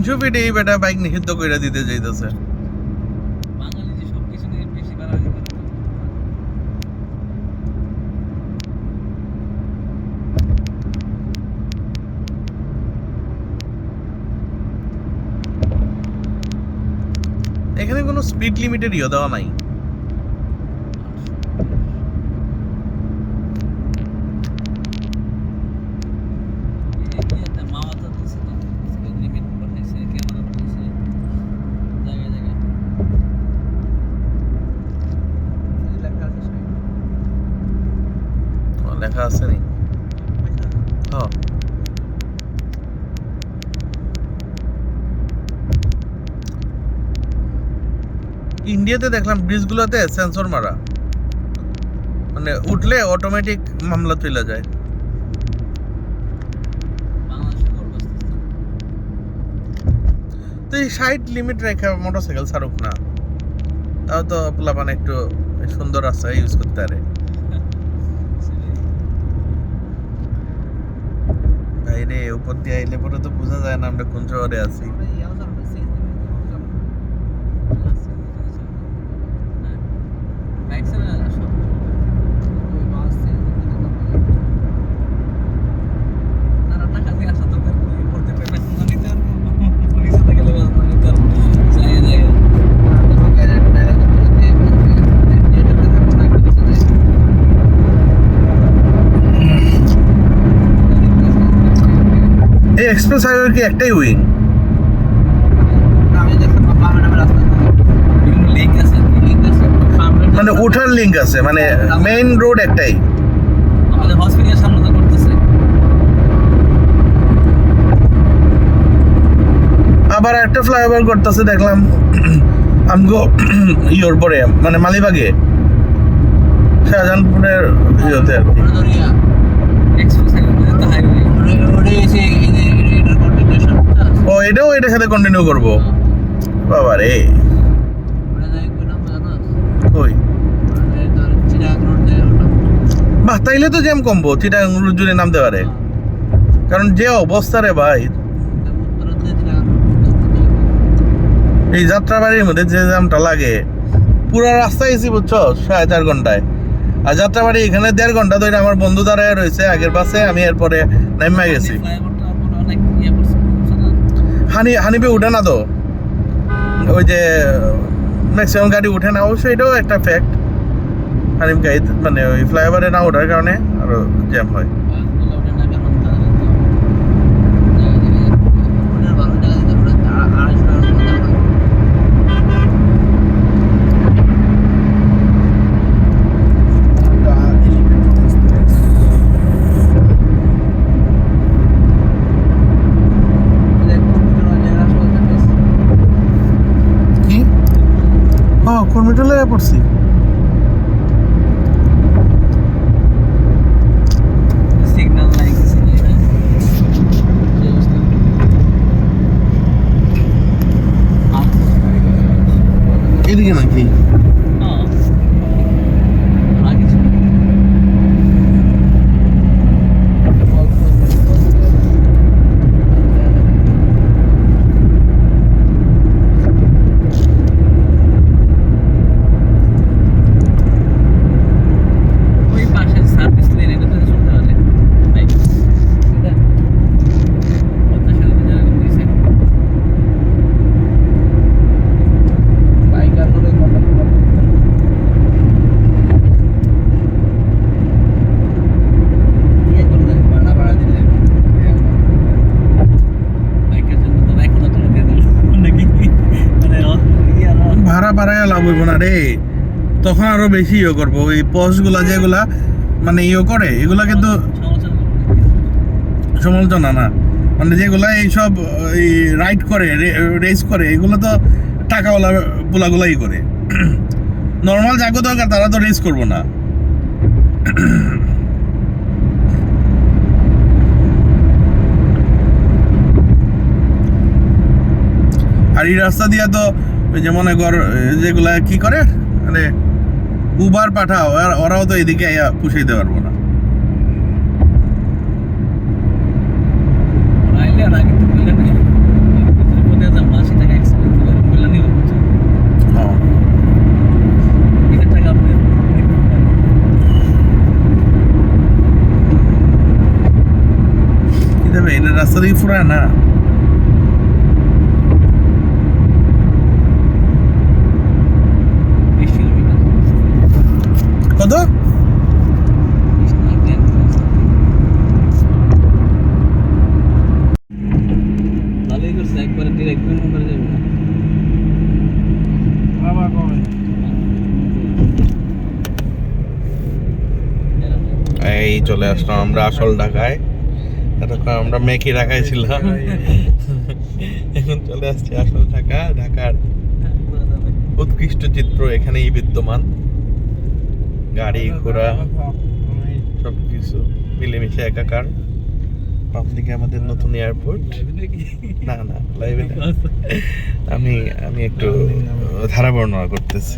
300 fit এই বেটা bike নিষিদ্ধ করে দিতে চাইতেছে। বাঙালি যে সবকিছু নিয়ে বেশি বাড়াবাড়ি করে। এখানে কোনো স্পিড লিমিটের দেওয়া নাই। লেখা আছে নি? হ্যাঁ। ইন্ডিয়াতে দেখলাম ব্রিজগুলোতে সেন্সর মারা, মানে উঠলে অটোমেটিক মামলা চলে যায়। তো এই 60 লিমিট রেখে মোটরসাইকেল ছাড়ুক না, তাও তো প্লাবান একটু সুন্দর রাস্তা ইউজ করতে পারে। ভাইরে উপর দিয়ে আইলে পরে তো বোঝা যায় না আমরা কোন শহরে আছি। এই এক্সপ্রেস হাইওয়ে কি একটাই উইং? মানে ওঠার লিঙ্ক আছে, মানে মেইন রোড একটাই। আমাদের হসপিটালের সামনে তো করতেছে। আবার একটা ফ্লাইওভার করতেছে দেখলাম আমগো ইয়োর পরে, মানে মালিবাগে শাহজাহানপুরের ইয়েতে আর কি। ও এটাও এটার সাথে কন্টিনিউ করবো? বাবা রে, কই বাহ, তাইলে তো জ্যাম কমবো, চিটাগাং রোড জুড়ে নামতে পারে। কারণ যে অবস্থা রে ভাই, এই যাত্রাবাড়ির মধ্যে যে জ্যামটা লাগে, পুরো রাস্তা এসি বুঝছো 4.5 ঘন্টায়। আর যাত্রাবাড়ি এখানে 1.5 ঘন্টা ধরে আমার বন্ধু দাঁড়ায় রয়েছে আগের বাসে, আমি এরপরে নাইমা গেছি। হানিফে উঠে না তো, ওই যে ম্যাক্সিমাম গাড়ি উঠে না, অবশ্যই এটাও একটা ফ্যাক্ট। হানিফ গাড়ি মানে ওই ফ্লাইওভারে না ওঠার কারণে আরো জ্যাম হয়। কর্মীটলে পড়ছি। সিগন্যাল নাই কিছু নেই। এদিকে নাকি? ভাড়া বাড়ায় লাভ হইব না রে, তখন আরো বেশি ইয়ে করবো। ওই পোস্ট গুলা যেগুলা মানে ইয়ে করে, এগুলা কিন্তু সমালোচনা না, মানে যেগুলা এইসব রাইড করে রেস করে, এগুলো তো টাকাওয়ালা পোলাগুলাই করে। নর্মাল যাকে দরকার তারা তো রেস করবো না। আর এই রাস্তা দিয়া তো ওই যে মনে কর যেগুলা কি করে, মানে উবার পাঠাও, আর ওরাও তো এদিকে পুষাইতে পারবো না। যাবে এটা রাস্তা দিয়ে ফুরায় না। কত ভালোই করছে, একবারে ডিরেক্ট মেনু করে যাবে না। এই চলে আসলাম আমরা আসল ঢাকায়। এতক্ষণ আমরা মেকি ঢাকায় ছিলাম, এখন চলে আসছি আসল ঢাকা। ঢাকার উৎকৃষ্ট চিত্র এখানেই বিদ্যমান, গাড়ি ঘোড়া সবকিছু মিলেমিশে একাকার। বাম দিকে আমাদের নতুন এয়ারপোর্ট। না না লাইভে না, আমি একটু ধারা বর্ণনা করতেছি।